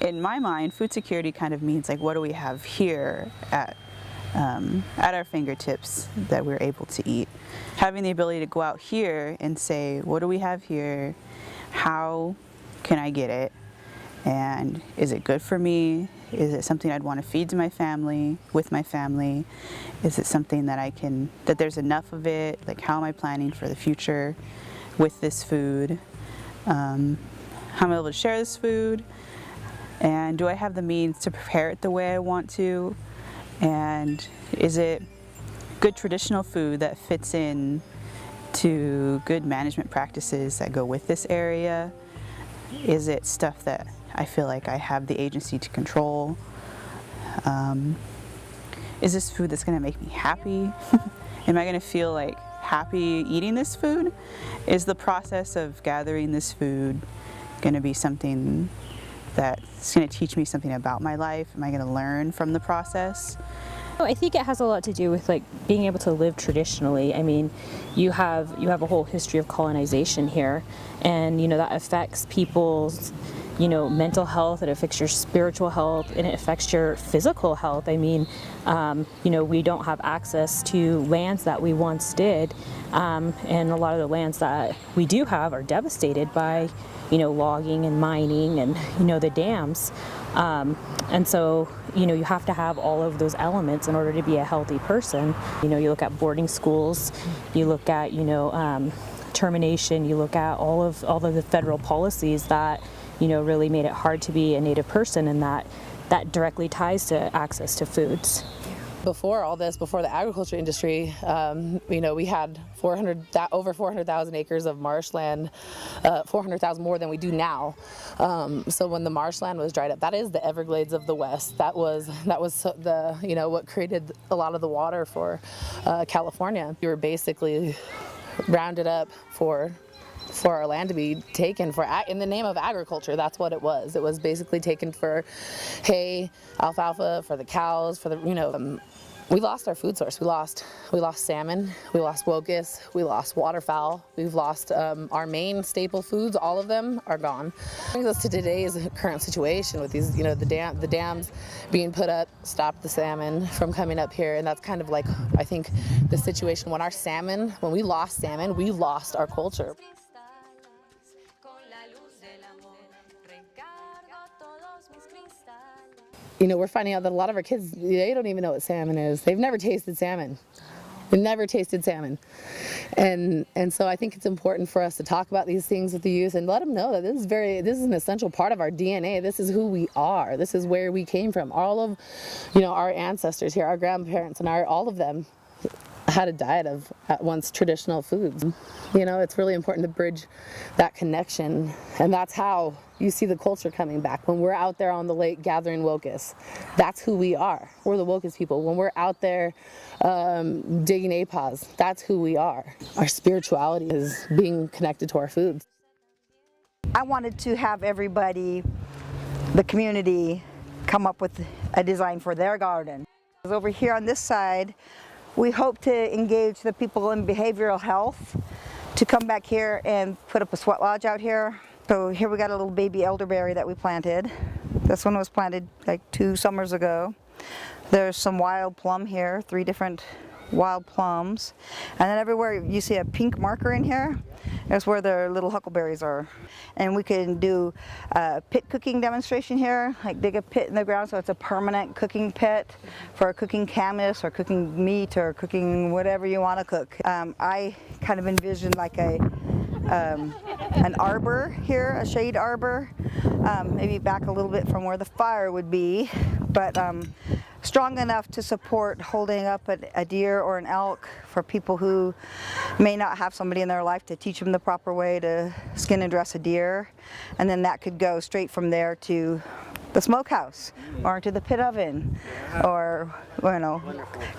in my mind, food security kind of means like, what do we have here at our fingertips that we're able to eat? Having the ability to go out here and say, what do we have here? How can I get it? And is it good for me? Is it something I'd want to feed to my family, with my family? Is it something that that there's enough of it? Like, how am I planning for the future with this food? How am I able to share this food? And do I have the means to prepare it the way I want to? And is it good traditional food that fits in to good management practices that go with this area? Is it stuff that I feel like I have the agency to control? Is this food that's going to make me happy? Am I going to feel like happy eating this food? Is the process of gathering this food going to be something that's going to teach me something about my life? Am I going to learn from the process? I think it has a lot to do with like being able to live traditionally. I mean, you have a whole history of colonization here, and that affects people's mental health, it affects your spiritual health, and it affects your physical health. I mean, we don't have access to lands that we once did, and a lot of the lands that we do have are devastated by logging and mining and the dams. And so, you have to have all of those elements in order to be a healthy person. You look at boarding schools, you look at, termination, you look at all of the federal policies that, really made it hard to be a Native person, and that directly ties to access to foods. Before all this, before the agriculture industry, we had over 400,000 acres of marshland, 400,000 more than we do now. So when the marshland was dried up, that is the Everglades of the West. That was the what created a lot of the water for California. We were basically rounded up for our land to be taken in the name of agriculture. That's what it was. It was basically taken for hay, alfalfa, for the cows, for the we lost our food source. We lost salmon, we lost wokus, we lost waterfowl, we've lost our main staple foods. All of them are gone. Brings us to today's current situation with these, the dams being put up, stopped the salmon from coming up here, and that's kind of like, I think, the situation when we lost salmon, we lost our culture. We're finding out that a lot of our kids, they don't even know what salmon is. They've never tasted salmon. They've never tasted salmon. And so I think it's important for us to talk about these things with the youth and let them know that this is an essential part of our DNA. This is who we are. This is where we came from. All of, our ancestors here, our grandparents and all of them had a diet of at once traditional foods. It's really important to bridge that connection, and that's how you see the culture coming back. When we're out there on the lake gathering wokus, that's who we are. We're the wokus people. When we're out there digging apas, that's who we are. Our spirituality is being connected to our foods. I wanted to have everybody, the community, come up with a design for their garden. Over here on this side, we hope to engage the people in behavioral health to come back here and put up a sweat lodge out here. So here we got a little baby elderberry that we planted. This one was planted like 2 summers ago. There's some wild plum here, 3 different wild plums. And then everywhere you see a pink marker in here, that's where their little huckleberries are. And we can do a pit cooking demonstration here, like dig a pit in the ground so it's a permanent cooking pit for cooking camas or cooking meat or cooking whatever you want to cook. I kind of envisioned like an arbor here, a shade arbor, maybe back a little bit from where the fire would be, but strong enough to support holding up a deer or an elk for people who may not have somebody in their life to teach them the proper way to skin and dress a deer. And then that could go straight from there to the smokehouse or to the pit oven, or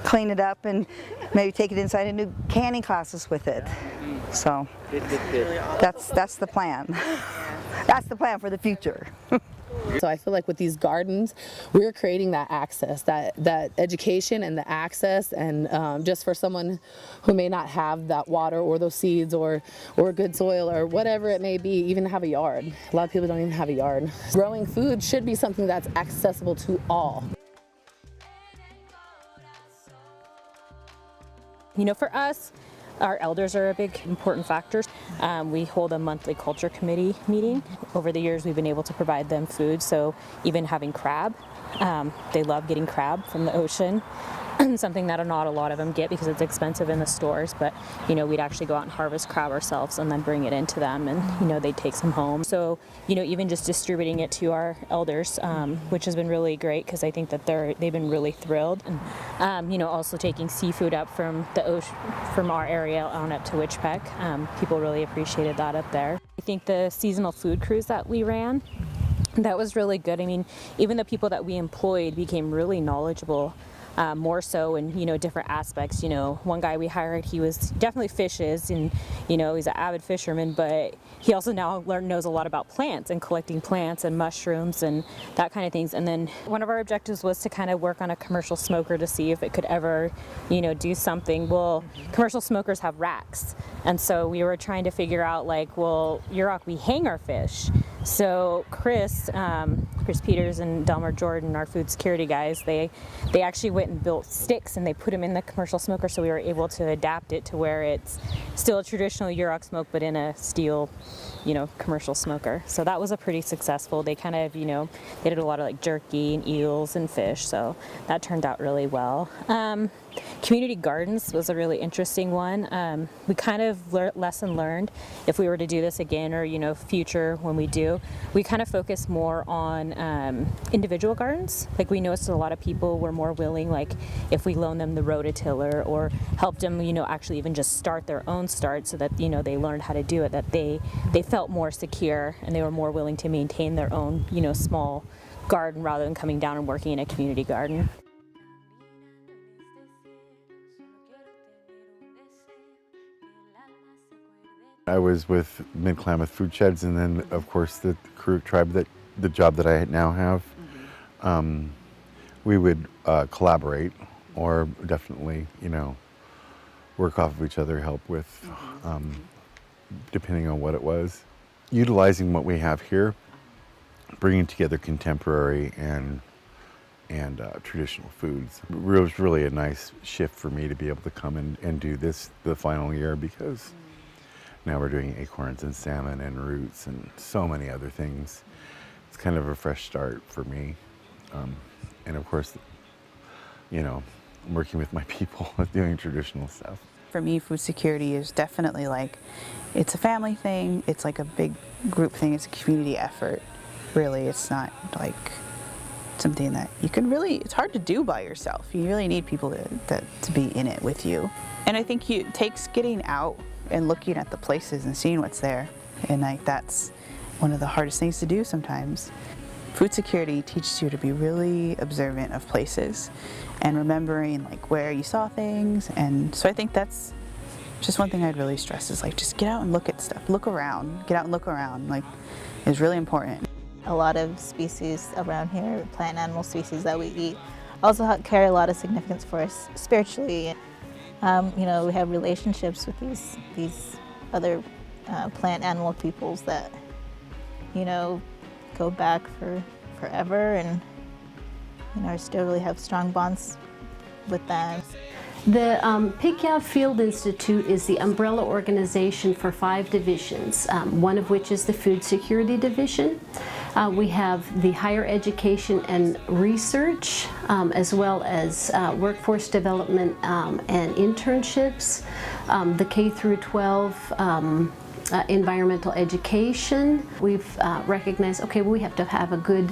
clean it up and maybe take it inside and do canning classes with it. So that's the plan. That's the plan for the future. So I feel like with these gardens, we're creating that access, that education and the access, and just for someone who may not have that water or those seeds or good soil or whatever it may be, even have a yard. A lot of people don't even have a yard. Growing food should be something that's accessible to all. You know, for us, our elders are a big important factor. We hold a monthly culture committee meeting. Over the years, we've been able to provide them food, so even having crab, they love getting crab from the ocean. Something that not a lot of them get because it's expensive in the stores, but you know, we'd actually go out and harvest crab ourselves and then bring it into them, and you know, they'd take some home. So you know, even just distributing it to our elders, which has been really great, because I think that they've been really thrilled. And you know, also taking seafood up from the ocean, from our area on up to Witchpeck, people really appreciated that up there. I think the seasonal food cruise that we ran, that was really good. I mean, even the people that we employed became really knowledgeable. More so in, you know, different aspects. You know, one guy we hired, he was definitely fishes, and you know, he's an avid fisherman, but he also now knows a lot about plants and collecting plants and mushrooms and that kind of things. And then one of our objectives was to kind of work on a commercial smoker to see if it could ever, you know, do something. Well, commercial smokers have racks, and so we were trying to figure out, like, well, Yurok, we hang our fish. So Chris Peters and Delmer Jordan, our food security guys, they actually went and built sticks and they put them in the commercial smoker, so we were able to adapt it to where it's still a traditional Yurok smoke, but in a steel, you know, commercial smoker. So that was a pretty successful. They kind of, you know, they did a lot of like jerky and eels and fish, so that turned out really well. Community gardens was a really interesting one. We kind of lesson learned, if we were to do this again, or you know, future when we do, we kind of focus more on individual gardens. Like, we noticed a lot of people were more willing, like if we loaned them the rototiller or helped them, you know, actually even just start their own start, so that, you know, they learned how to do it, that they felt more secure and they were more willing to maintain their own, you know, small garden rather than coming down and working in a community garden. I was with Mid-Klamath Food Sheds, and then of course the Karuk tribe, the job that I now have. We would collaborate, or definitely, you know, work off of each other, help with, depending on what it was. Utilizing what we have here, bringing together contemporary and traditional foods. It was really a nice shift for me to be able to come and do this the final year, because now we're doing acorns and salmon and roots and so many other things. It's kind of a fresh start for me. And of course, you know, working with my people doing traditional stuff. For me, food security is definitely like, it's a family thing, it's like a big group thing, it's a community effort. Really, it's not like something that you can really, it's hard to do by yourself. You really need people to be in it with you. And I think it takes getting out and looking at the places and seeing what's there. And like, that's one of the hardest things to do sometimes. Food security teaches you to be really observant of places and remembering like where you saw things. And so I think that's just one thing I'd really stress, is like, just get out and look at stuff, look around, get out and look around, like, it's really important. A lot of species around here, plant animal species that we eat, also carry a lot of significance for us spiritually. You know, we have relationships with these other plant animal peoples that, you know, go back for forever, and you know, still really have strong bonds with them. The Pikyav Field Institute is the umbrella organization for 5 divisions, one of which is the Food Security Division. We have the Higher Education and Research, as well as Workforce Development and Internships, the K through 12 environmental education. We've recognized, okay, well, we have to have a good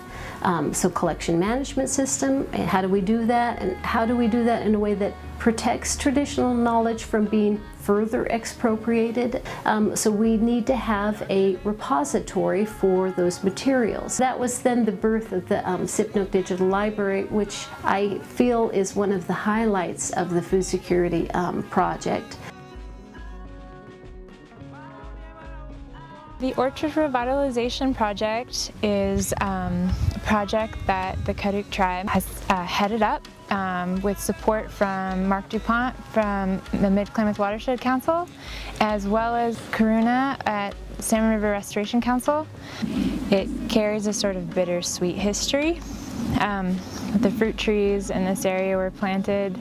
collection management system. And how do we do that? And how do we do that in a way that protects traditional knowledge from being further expropriated? So we need to have a repository for those materials. That was then the birth of the SIPNOC Digital Library, which I feel is one of the highlights of the food security project. The Orchard Revitalization Project is a project that the Karuk tribe has headed up with support from Mark DuPont from the Mid-Klamath Watershed Council, as well as Karuna at Salmon River Restoration Council. It carries a sort of bittersweet history. The fruit trees in this area were planted,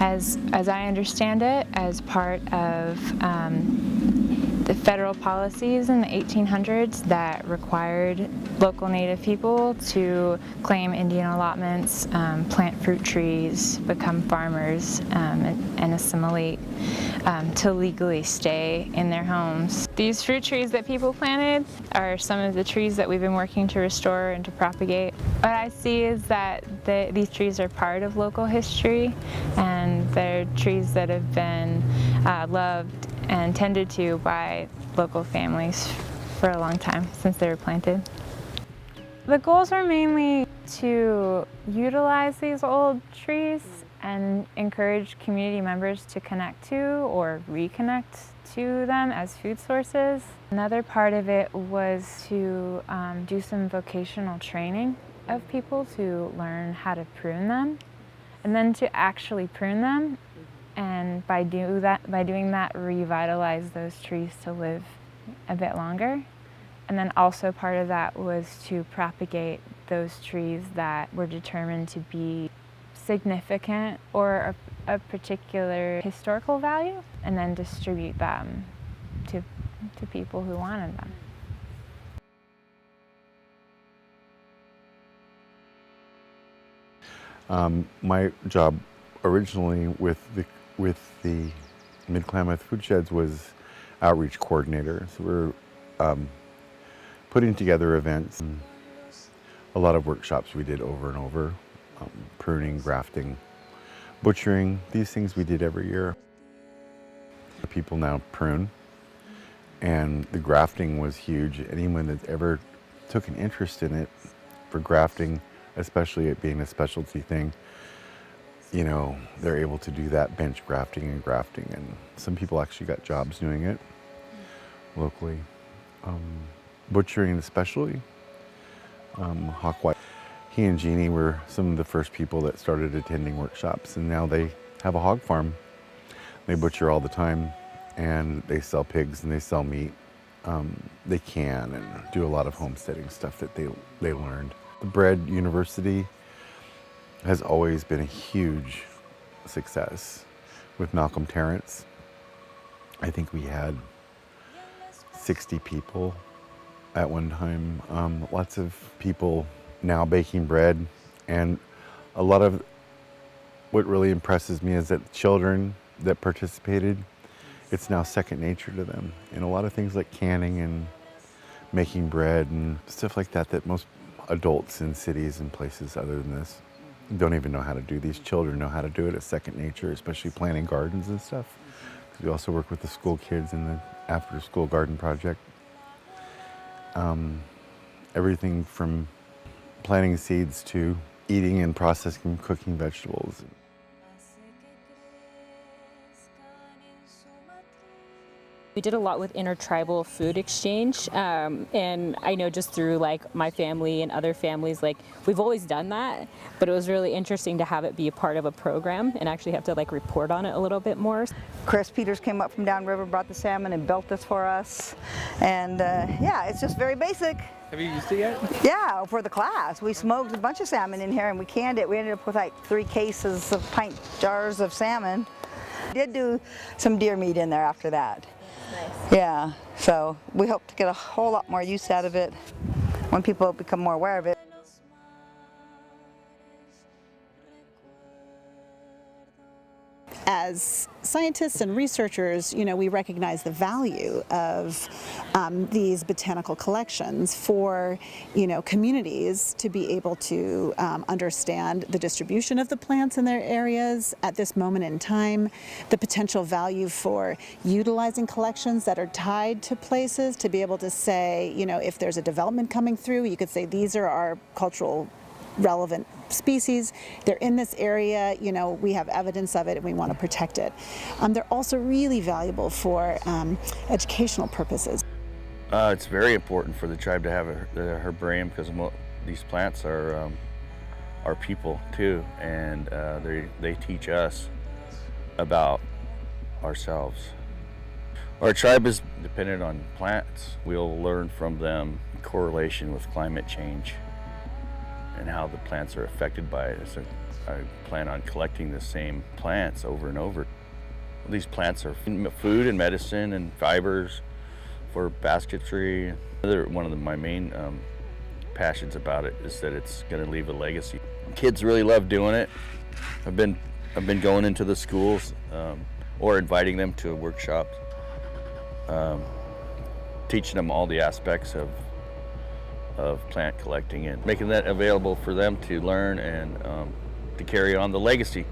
as I understand it, as part of the federal policies in the 1800s that required local Native people to claim Indian allotments, plant fruit trees, become farmers, and assimilate to legally stay in their homes. These fruit trees that people planted are some of the trees that we've been working to restore and to propagate. What I see is that these trees are part of local history, and they're trees that have been loved and tended to by local families for a long time, since they were planted. The goals are mainly to utilize these old trees and encourage community members to connect to or reconnect to them as food sources. Another part of it was to do some vocational training of people to learn how to prune them, and then to actually prune them, and by doing that, revitalize those trees to live a bit longer. And then also part of that was to propagate those trees that were determined to be significant or a particular historical value, and then distribute them to people who wanted them. My job originally with the Mid-Klamath Food Sheds was outreach coordinator. So we're putting together events, a lot of workshops we did over and over, pruning, grafting, butchering, these things we did every year. People now prune, and the grafting was huge. Anyone that ever took an interest in it for grafting, especially it being a specialty thing, you know, they're able to do that bench grafting, and some people actually got jobs doing it locally. Butchering especially, Hawk White. He and Jeannie were some of the first people that started attending workshops, and now they have a hog farm. They butcher all the time, and they sell pigs and they sell meat. They can and do a lot of homesteading stuff that they learned. The Bread University has always been a huge success with Malcolm Terrence. I think we had 60 people at one time. Lots of people now baking bread, and a lot of what really impresses me is that children that participated, it's now second nature to them. And a lot of things like canning and making bread and stuff like that that most adults in cities and places other than this don't even know how to do. These children know how to do it. It's second nature, especially planting gardens and stuff. We also work with the school kids in the after school garden project. Everything from planting seeds to eating and processing, cooking vegetables. We did a lot with intertribal food exchange, and I know just through like my family and other families, like we've always done that, but it was really interesting to have it be a part of a program and actually have to like report on it a little bit more. Chris Peters came up from downriver, brought the salmon and built this for us, and yeah, it's just very basic. Have you used it yet? Yeah, for the class. We smoked a bunch of salmon in here and we canned it. We ended up with like 3 cases of pint jars of salmon. We did do some deer meat in there after that. Nice. Yeah, so we hope to get a whole lot more use out of it when people become more aware of it. As scientists and researchers, you know, we recognize the value of these botanical collections for, you know, communities to be able to understand the distribution of the plants in their areas at this moment in time, the potential value for utilizing collections that are tied to places to be able to say, you know, if there's a development coming through, you could say these are our cultural relevant species. They're in this area, you know, we have evidence of it and we want to protect it. They're also really valuable for educational purposes. It's very important for the tribe to have the herbarium because these plants are people too, and they teach us about ourselves. Our tribe is dependent on plants. We'll learn from them correlation with climate change and how the plants are affected by it. So I plan on collecting the same plants over and over. These plants are food and medicine and fibers for basketry. One of my main passions about it is that it's going to leave a legacy. Kids really love doing it. I've been going into the schools or inviting them to workshops, teaching them all the aspects of plant collecting and making that available for them to learn and to carry on the legacy.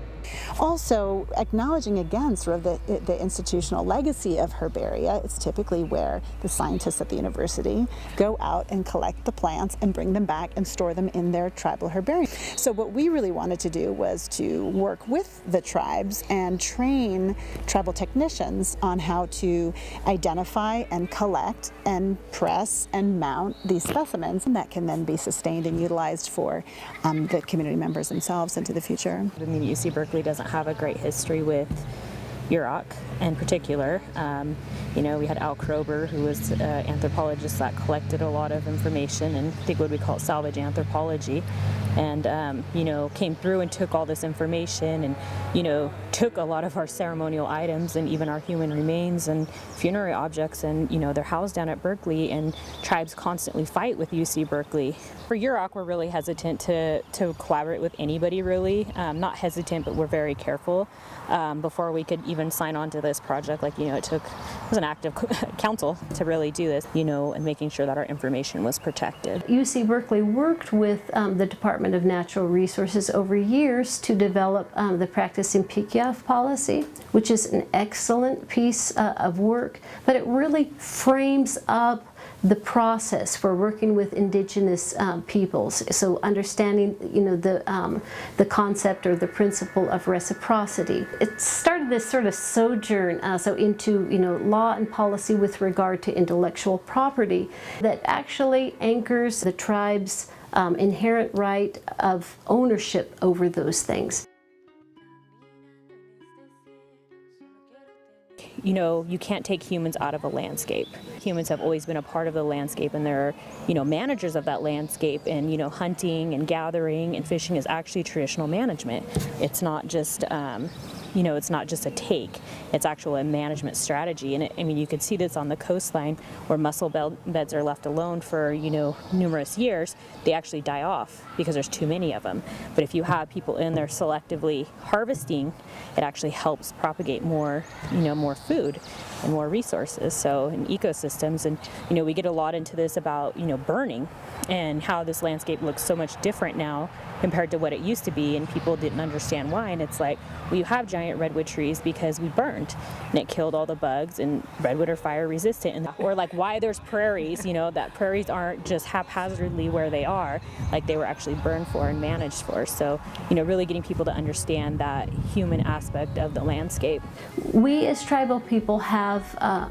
Also, acknowledging again sort of the institutional legacy of herbaria. It's typically where the scientists at the university go out and collect the plants and bring them back and store them in their tribal herbarium. So what we really wanted to do was to work with the tribes and train tribal technicians on how to identify and collect and press and mount these specimens, and that can then be sustained and utilized for the community members themselves into the future. I mean, UC Berkeley doesn't have a great history with Yurok in particular. You know, we had Al Kroeber, who was an anthropologist that collected a lot of information and I think what we call salvage anthropology, and you know, came through and took all this information and, you know, took a lot of our ceremonial items and even our human remains and funerary objects, and, you know, they're housed down at Berkeley, and tribes constantly fight with UC Berkeley. For Yurok, we're really hesitant to collaborate with anybody, really. Not hesitant, but we're very careful before we could even sign on to this project. Like, you know, it was an active council to really do this, you know, and making sure that our information was protected. UC Berkeley worked with the Department of Natural Resources over years to develop the Practice in Pikyav policy, which is an excellent piece of work, but it really frames up the process for working with indigenous peoples. So understanding, you know, the concept or the principle of reciprocity. It started this sort of sojourn into, you know, law and policy with regard to intellectual property that actually anchors the tribe's inherent right of ownership over those things. You know, you can't take humans out of a landscape. Humans have always been a part of the landscape, and they're, you know, managers of that landscape, and, you know, hunting and gathering and fishing is actually traditional management. It's not just, you know, it's not just a take, it's actually a management strategy. And I mean, you can see this on the coastline where mussel beds are left alone for, you know, numerous years. They actually die off because there's too many of them. But if you have people in there selectively harvesting, it actually helps propagate more, you know, more food and more resources, so in ecosystems. And, you know, we get a lot into this about, you know, burning and how this landscape looks so much different now compared to what it used to be, and people didn't understand why. And it's like, well, you have giant redwood trees because we burned and it killed all the bugs, and redwood are fire resistant. And or like why there's prairies, you know, that prairies aren't just haphazardly where they are, like they were actually burned for and managed for. So, you know, really getting people to understand that human aspect of the landscape. We as tribal people have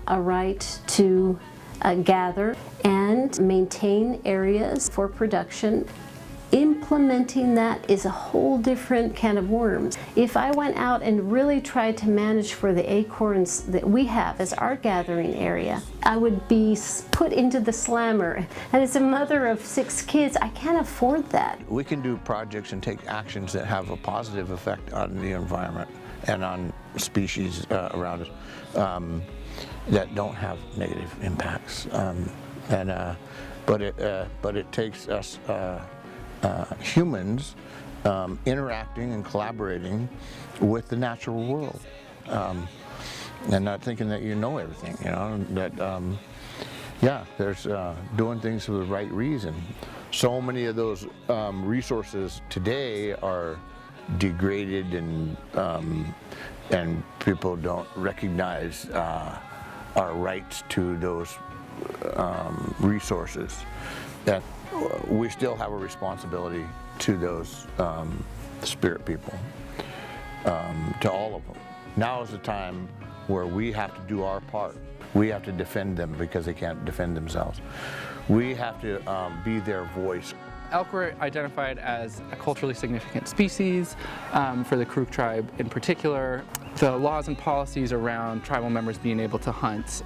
a right to gather and maintain areas for production. Implementing that is a whole different can of worms. If I went out and really tried to manage for the acorns that we have as our gathering area, I would be put into the slammer. And as a mother of 6 kids, I can't afford that. We can do projects and take actions that have a positive effect on the environment and on species around us that don't have negative impacts. But it takes us humans interacting and collaborating with the natural world, and not thinking that you know everything. You know that yeah, there's doing things for the right reason. So many of those resources today are degraded, and people don't recognize our rights to those resources. That we still have a responsibility to those spirit people, to all of them. Now is the time where we have to do our part We have to defend them because they can't defend themselves. We have to be their voice. Elk were identified as a culturally significant species for the Karuk tribe in particular. The laws and policies around tribal members being able to hunt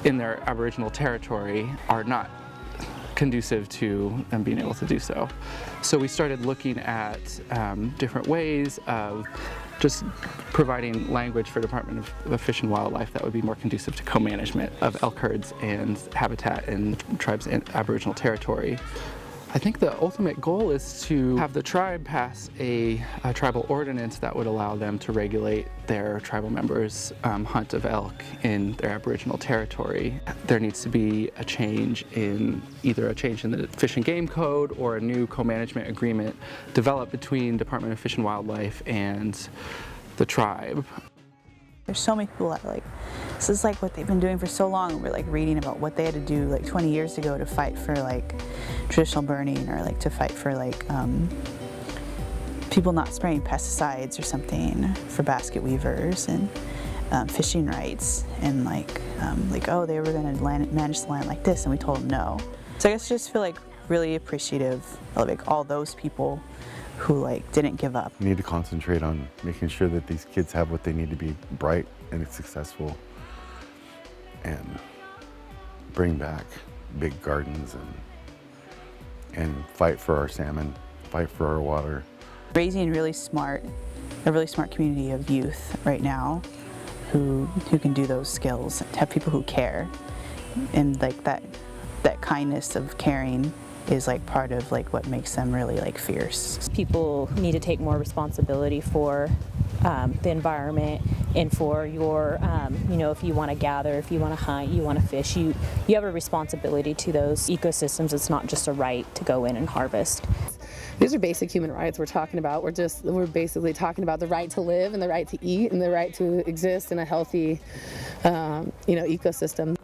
in their Aboriginal territory are not conducive to them being able to do so. So we started looking at different ways of just providing language for Department of Fish and Wildlife that would be more conducive to co-management of elk herds and habitat in the tribe's Aboriginal territory. I think the ultimate goal is to have the tribe pass a tribal ordinance that would allow them to regulate their tribal members' hunt of elk in their Aboriginal territory. There needs to be a change in either a change in the Fish and Game Code or a new co-management agreement developed between Department of Fish and Wildlife and the tribe. There's so many people that this is like what they've been doing for so long. We're like reading about what they had to do like 20 years ago to fight for like traditional burning, or like to fight for like people not spraying pesticides or something for basket weavers, and fishing rights, and oh, they were going to manage the land like this, and we told them no. So I guess I just feel like really appreciative of like all those people who like didn't give up. We need to concentrate on making sure that these kids have what they need to be bright and successful, and bring back big gardens and fight for our salmon, fight for our water. Raising a really smart community of youth right now who can do those skills, have people who care, and like that kindness of caring is like part of like what makes them really like fierce. People need to take more responsibility for the environment and for your, if you want to gather, if you want to hunt, you want to fish, you have a responsibility to those ecosystems. It's not just a right to go in and harvest. These are basic human rights we're talking about. We're basically talking about the right to live and the right to eat and the right to exist in a healthy, ecosystem.